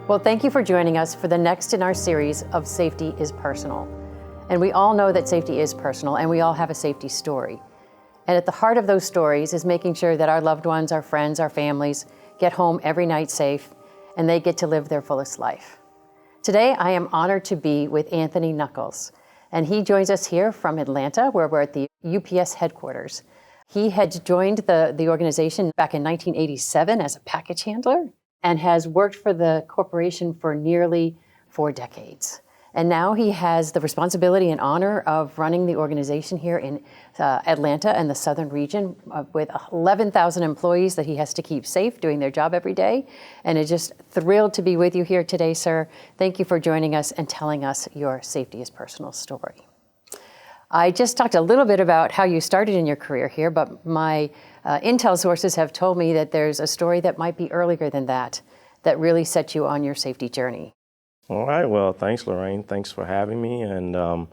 Well, thank you for joining us for the next in our series of Safety is Personal. And we all know that safety is personal, and we all have a safety story. And at the heart of those stories is making sure that our loved ones, our friends, our families get home every night safe, and they get to live their fullest life. Today, I am honored to be with Anthony Nuckles, and he joins us here from Atlanta, where we're at the UPS headquarters. He had joined the organization back in 1987 as a package handler and has worked for the corporation for nearly 4 decades. And now he has the responsibility and honor of running the organization here in Atlanta and the southern region with 11,000 employees that he has to keep safe doing their job every day. And is just thrilled to be with you here today, sir. Thank you for joining us and telling us your Safety is Personal story. I just talked a little bit about how you started in your career here, but my intel sources have told me that there's a story that might be earlier than that really set you on your safety journey. All right. Well, thanks, Lorraine. Thanks for having me. And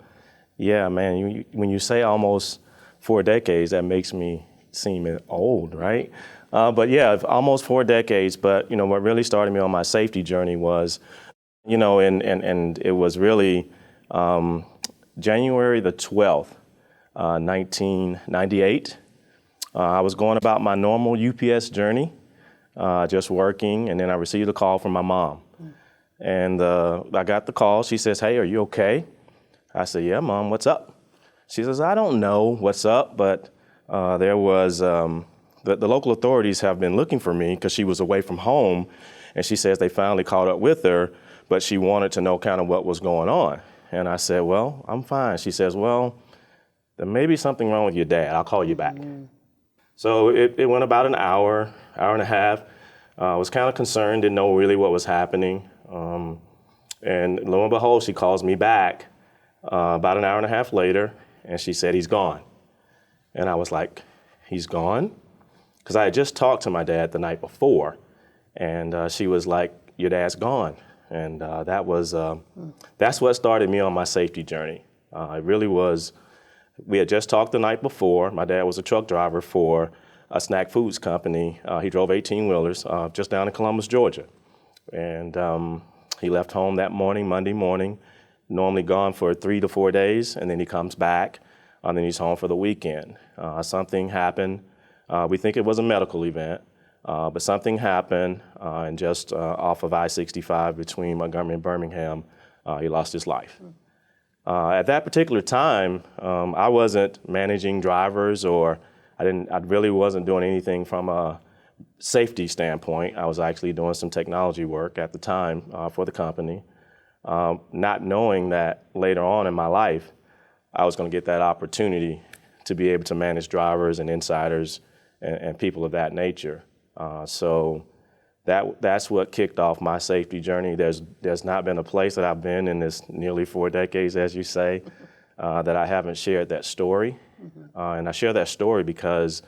yeah, man, when you say almost 4 decades, that makes me seem old, right? But yeah, almost 4 decades. But, what really started me on my safety journey was, and it was really January the 12th, 1998. I was going about my normal UPS journey, just working, and then I received a call from my mom. And I got the call. She says, "Hey, are you okay?" I said, "Yeah, Mom, what's up?" She says, "I don't know what's up, but there was, the local authorities have been looking for me because she was away from home, and she says they finally caught up with her, but she wanted to know kind of what was going on." And I said, "Well, I'm fine." She says, "Well, there may be something wrong with your dad. I'll call you back." So it went about an hour and a half. I was kind of concerned, didn't know really what was happening. And lo and behold, she calls me back about an hour and a half later, and she said, "He's gone." And I was like, "He's gone?" Because I had just talked to my dad the night before, and she was like, "Your dad's gone." And that's what started me on my safety journey. It really was. We had just talked the night before. My dad was a truck driver for a snack foods company. He drove 18-wheelers just down in Columbus, Georgia. And he left home that morning, Monday morning, normally gone for 3 to 4 days, and then he comes back, and then he's home for the weekend. Something happened. We think it was a medical event, but something happened, and just off of I-65 between Montgomery and Birmingham, he lost his life. At that particular time, I wasn't managing drivers, or I really wasn't doing anything from a safety standpoint. I was actually doing some technology work at the time for the company, not knowing that later on in my life, I was going to get that opportunity to be able to manage drivers and insiders and people of that nature. So that's what kicked off my safety journey. There's not been a place that I've been in this nearly 4 decades, as you say, that I haven't shared that story. And I share that story because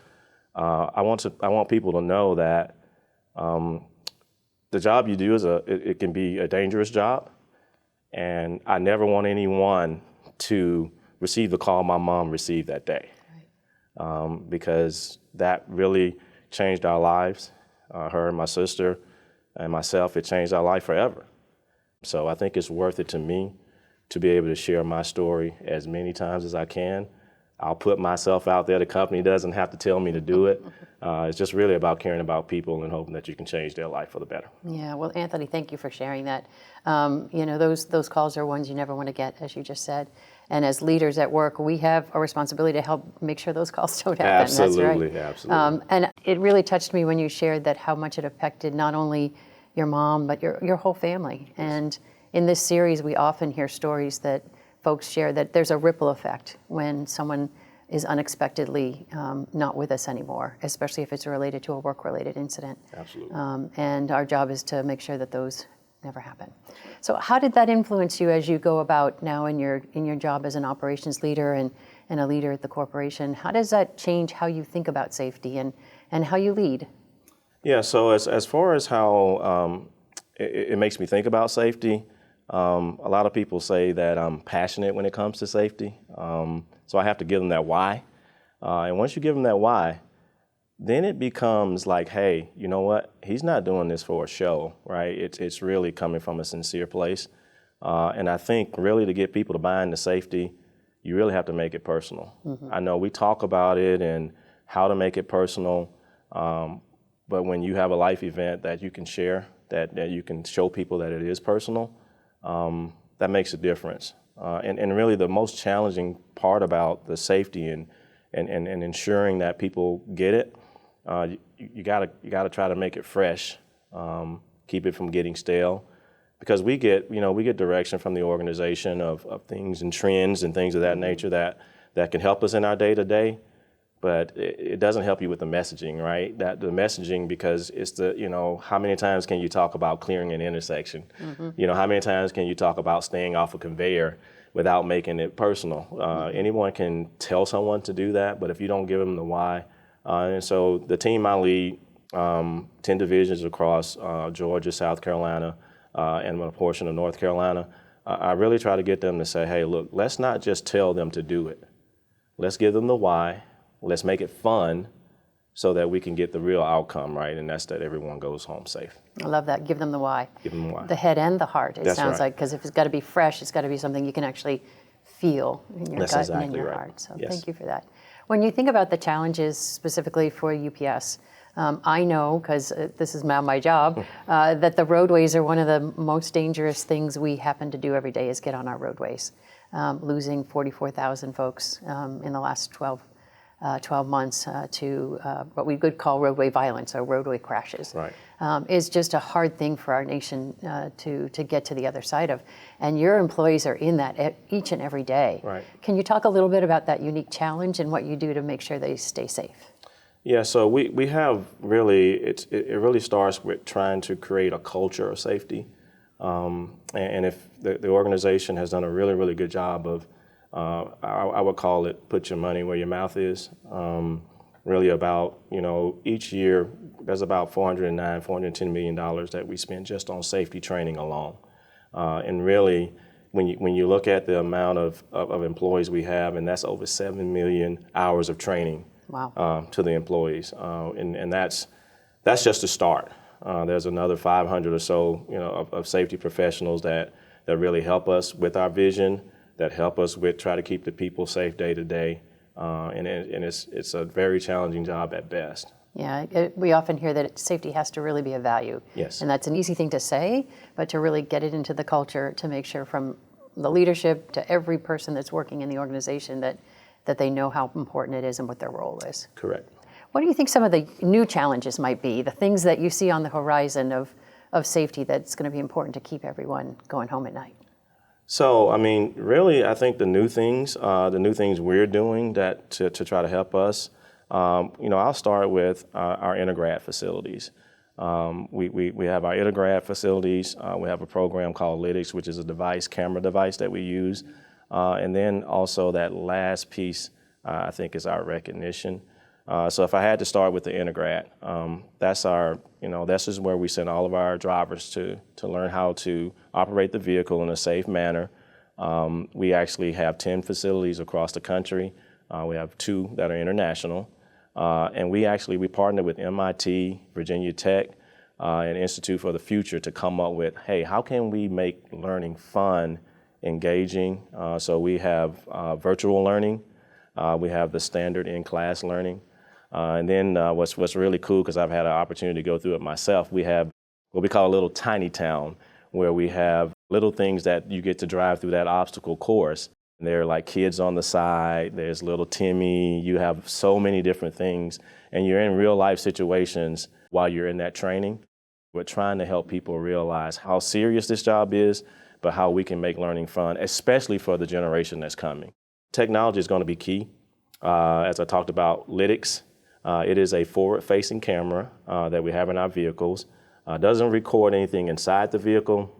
I want people to know that the job you do it can be a dangerous job, and I never want anyone to receive the call my mom received that day, because that really changed our lives. Her and my sister and myself, it changed our life forever. So I think it's worth it to me to be able to share my story as many times as I can. I'll put myself out there. The company doesn't have to tell me to do it. It's just really about caring about people and hoping that you can change their life for the better. Yeah, well, Anthony, thank you for sharing that. Those calls are ones you never want to get, as you just said. And as leaders at work, we have a responsibility to help make sure those calls don't happen. Absolutely, that's right. And it really touched me when you shared that how much it affected not only your mom, but your whole family. And in this series, we often hear stories that folks share that there's a ripple effect when someone is unexpectedly not with us anymore, especially if it's related to a work-related incident. Absolutely. And our job is to make sure that those never happen. So how did that influence you as you go about now in your job as an operations leader and a leader at the corporation? How does that change how you think about safety and how you lead? Yeah, so as far as how it makes me think about safety, a lot of people say that I'm passionate when it comes to safety. So I have to give them that why. And once you give them that why, then it becomes like, hey, you know what? He's not doing this for a show, right? It's really coming from a sincere place. And I think really to get people to buy into safety, you really have to make it personal. I know we talk about it and how to make it personal, but when you have a life event that you can share, that you can show people that it is personal, that makes a difference. And really the most challenging part about the safety and ensuring that people get it, you gotta try to make it fresh, keep it from getting stale, because we get direction from the organization of things and trends and things of that nature that can help us in our day to day, but it doesn't help you with the messaging, right? That the messaging, because it's how many times can you talk about clearing an intersection? How many times can you talk about staying off a conveyor without making it personal? Anyone can tell someone to do that, but if you don't give them the why, and so the team I lead, 10 divisions across Georgia, South Carolina, and a portion of North Carolina, I really try to get them to say, hey, look, let's not just tell them to do it. Let's give them the why. Let's make it fun so that we can get the real outcome, right? And that's that everyone goes home safe. I love that. Give them the why. Give them the why. The head and the heart, it sounds right. like, because if it's got to be fresh, it's got to be something you can actually feel in your That's gut exactly and in your right. heart. So Yes. thank you for that. When you think about the challenges specifically for UPS, I know, because this is now my job, that the roadways are one of the most dangerous things we happen to do every day is get on our roadways. Losing 44,000 folks in the last 12 months to what we could call roadway violence or roadway crashes, Right. is just a hard thing for our nation to get to the other side of. And your employees are in that each and every day. Right. Can you talk a little bit about that unique challenge and what you do to make sure they stay safe? Yeah, so we have really, it really starts with trying to create a culture of safety. And if the organization has done a really, really good job of, I would call it put your money where your mouth is. Really about, each year there's about $410 million that we spend just on safety training alone. And really, when you look at the amount of employees we have, and that's over 7 million hours of training. Wow. To the employees, and that's just a start. There's another 500 or so, of safety professionals that really help us with our vision, that help us with try to keep the people safe day to day, and it's a very challenging job at best. Yeah, we often hear that safety has to really be a value. Yes. And that's an easy thing to say, but to really get it into the culture to make sure from the leadership to every person that's working in the organization that they know how important it is and what their role is. Correct. What do you think some of the new challenges might be, the things that you see on the horizon of safety that's going to be important to keep everyone going home at night? So, really, I think the new things we're doing that to try to help us, I'll start with our intergrad facilities. We have our intergrad facilities. We have a program called Lytics, which is a camera device that we use. And then also that last piece, I think, is our recognition. So if I had to start with the intergrad, this is where we send all of our drivers to learn how to operate the vehicle in a safe manner. We actually have 10 facilities across the country. We have 2 that are international. And we partner with MIT, Virginia Tech, and Institute for the Future to come up with, hey, how can we make learning fun, engaging? So we have virtual learning. We have the standard in-class learning. And then what's really cool, because I've had an opportunity to go through it myself, we have what we call a little tiny town, where we have little things that you get to drive through that obstacle course. There are like kids on the side, there's little Timmy, you have so many different things, and you're in real life situations while you're in that training. We're trying to help people realize how serious this job is, but how we can make learning fun, especially for the generation that's coming. Technology is going to be key. As I talked about, Lytics, it is a forward-facing camera that we have in our vehicles. It doesn't record anything inside the vehicle,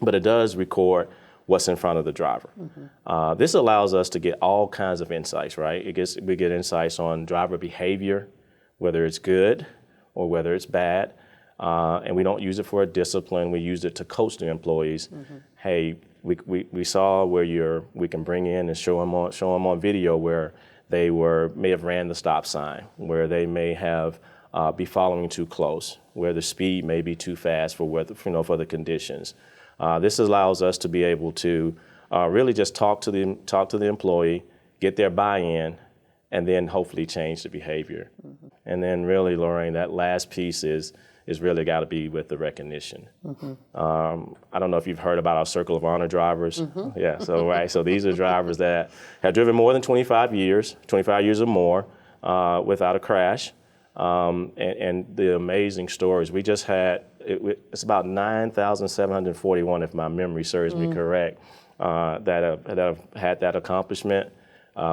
but it does record what's in front of the driver. Mm-hmm. This allows us to get all kinds of insights, right? We get insights on driver behavior, whether it's good or whether it's bad. And we don't use it for a discipline. We use it to coach the employees. Mm-hmm. Hey, we saw where we can bring in and show them on video where they may have ran the stop sign, where they may have be following too close, where the speed may be too fast for for the conditions. This allows us to be able to really just talk to the employee, get their buy-in, and then hopefully change the behavior. Mm-hmm. And then really, Lorraine, that last piece is really got to be with the recognition. Mm-hmm. I don't know if you've heard about our Circle of Honor drivers. Mm-hmm. Yeah, so these are drivers that have driven more than 25 years or more without a crash. And the amazing stories. We just had, it's about 9,741, if my memory serves me correct, that have had that accomplishment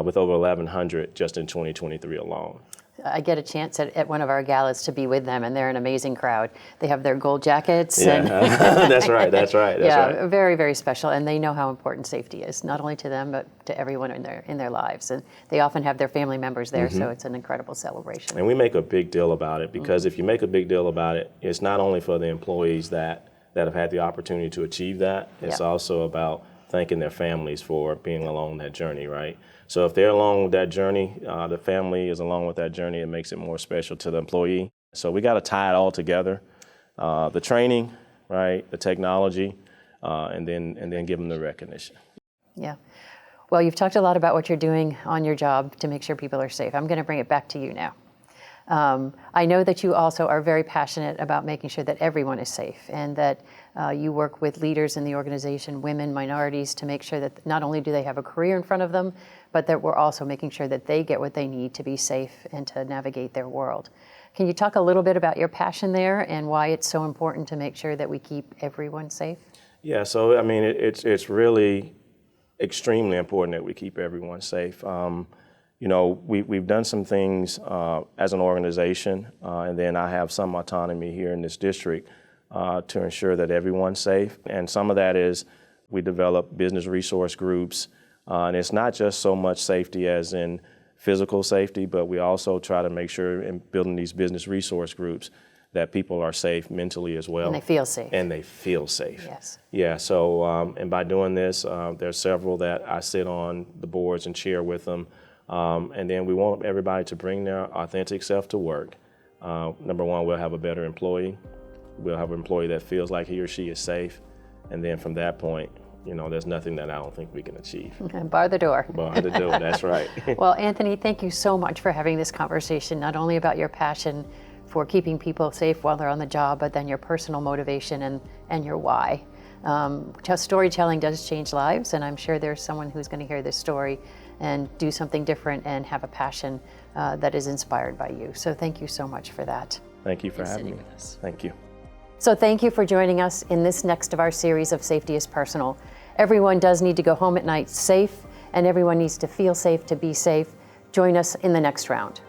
with over 1,100 just in 2023 alone. I get a chance at one of our galas to be with them, and they're an amazing crowd. They have their gold jackets. Yeah, and that's right. Yeah, very, very special, and they know how important safety is, not only to them, but to everyone in their lives. And they often have their family members there, so it's an incredible celebration. And we make a big deal about it, because if you make a big deal about it, it's not only for the employees that have had the opportunity to achieve that, it's also about thanking their families for being along that journey, right? So if they're along with that journey, the family is along with that journey, it makes it more special to the employee. So we got to tie it all together, the training, right, the technology, and then give them the recognition. Yeah. Well, you've talked a lot about what you're doing on your job to make sure people are safe. I'm going to bring it back to you now. I know that you also are very passionate about making sure that everyone is safe, and that you work with leaders in the organization, women, minorities, to make sure that not only do they have a career in front of them, but that we're also making sure that they get what they need to be safe and to navigate their world. Can you talk a little bit about your passion there and why it's so important to make sure that we keep everyone safe? Yeah, so I mean, it's really extremely important that we keep everyone safe. You know, we've done some things as an organization, and then I have some autonomy here in this district to ensure that everyone's safe. And some of that is we develop business resource groups, and it's not just so much safety as in physical safety, but we also try to make sure in building these business resource groups that people are safe mentally as well. And they feel safe. And they feel safe. Yes. Yeah, so, and by doing this, there's several that I sit on the boards and chair with them. And then we want everybody to bring their authentic self to work. Number one, we'll have a better employee. We'll have an employee that feels like he or she is safe. And then from that point, you know, there's nothing that I don't think we can achieve. Bar the door. Bar the door, that's right. Well, Anthony, thank you so much for having this conversation, not only about your passion for keeping people safe while they're on the job, but then your personal motivation and your why. Storytelling does change lives, and I'm sure there's someone who's going to hear this story and do something different and have a passion that is inspired by you. So thank you so much for that. Thank you for having me. Thank you. So thank you for joining us in this next of our series of Safety is Personal. Everyone does need to go home at night safe, and everyone needs to feel safe to be safe. Join us in the next round.